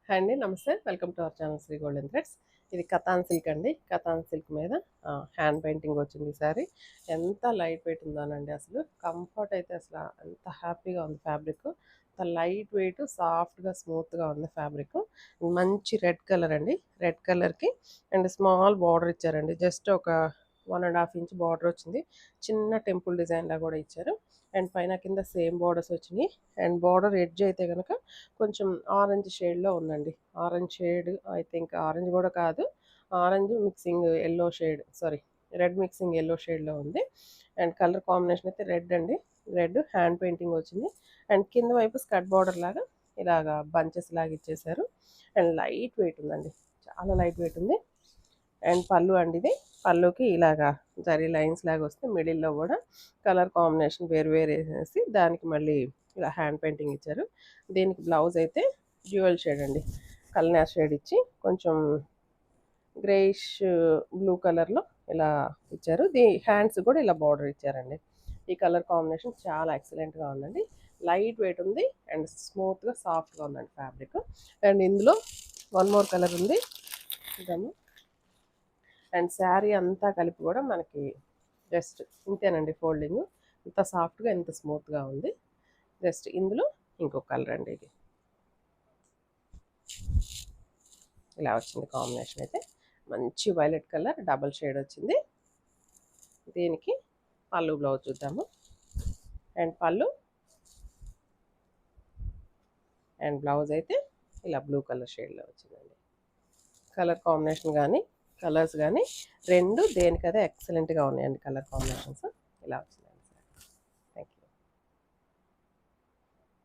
Hi అండి, నమస్తే. Welcome to our channel Shri golden threads. ఇది కతాన్ సిల్క్ అండి. కతాన్ సిల్క్ మీద హ్యాండ్ పెయింటింగ్ వచ్చింది. ఈసారి ఎంత లైట్ వెయిట్ ఉందోనండి. అసలు కంఫర్ట్ అయితే అసలు ఎంత హ్యాపీగా ఉంది. ఫ్యాబ్రిక్ అంత లైట్ వెయిట్, సాఫ్ట్గా, స్మూత్గా ఉంది ఫ్యాబ్రిక్. మంచి రెడ్ కలర్ అండి. రెడ్ కలర్కి అండ్ స్మాల్ బార్డర్ ఇచ్చారండి. జస్ట్ ఒక 1.5 ఇంచ్ బార్డర్ వచ్చింది. చిన్న టెంపుల్ డిజైన్ లా కూడా ఇచ్చారు. అండ్ పైన కింద సేమ్ బార్డర్స్ వచ్చినాయి. అండ్ బార్డర్ ఎడ్జ్ అయితే కనుక కొంచెం ఆరెంజ్ షేడ్లో ఉందండి. Orange shade, I think orange కూడా కాదు, orange mixing yellow shade, sorry, red mixing yellow షేడ్లో ఉంది. అండ్ కలర్ కాంబినేషన్ అయితే రెడ్ అండి. రెడ్ హ్యాండ్ పెయింటింగ్ వచ్చింది. అండ్ కింద వైపు స్కర్ట్ బార్డర్ లాగా ఇలాగా బంచెస్ లాగా ఇచ్చేసారు. అండ్ లైట్ వెయిట్ ఉందండి, చాలా లైట్ వెయిట్ ఉంది. అండ్ పళ్ళు అండి, ఇది పళ్ళుకి ఇలాగా జరీ లైన్స్ లాగా వస్తే మిడిల్లో కూడా కలర్ కాంబినేషన్ వేరు వేరు వేసేసి దానికి మళ్ళీ ఇలా హ్యాండ్ పెయింటింగ్ ఇచ్చారు. దీనికి బ్లౌజ్ అయితే డ్యూయల్ షేడ్ అండి. కల్నార్ షేడ్ ఇచ్చి కొంచెం గ్రేయిష్ బ్లూ కలర్లో ఇలా ఇచ్చారు. హ్యాండ్స్ కూడా ఇలా బార్డర్ ఇచ్చారండి. ఈ కలర్ కాంబినేషన్ చాలా ఎక్సలెంట్గా ఉందండి. లైట్ వెయిట్ ఉంది అండ్ స్మూత్గా సాఫ్ట్గా ఉందండి ఫ్యాబ్రిక్. అండ్ ఇందులో వన్ మోర్ కలర్ ఉంది ఇదమ్మా. అండ్ శారీ అంతా కలిపి కూడా మనకి జస్ట్ ఇంతేనండి. ఫోల్డింగ్ ఇంత సాఫ్ట్గా, ఎంత స్మూత్గా ఉంది. జస్ట్ ఇందులో ఇంకొక కలర్ అండి. ఇది ఇలా వచ్చింది కాంబినేషన్ అయితే. మంచి వైలెట్ కలర్ డబల్ షేడ్ వచ్చింది. దీనికి పళ్ళు బ్లౌజ్ చూద్దాము. అండ్ పళ్ళు అండ్ బ్లౌజ్ అయితే ఇలా బ్లూ కలర్ షేడ్లో వచ్చిందండి. కలర్ కాంబినేషన్ కానీ కలర్స్ కానీ రెండు దేనికదే ఎక్సలెంట్గా ఉన్నాయండి. కలర్ కాంబినేషన్స్ ఇలా వచ్చింది.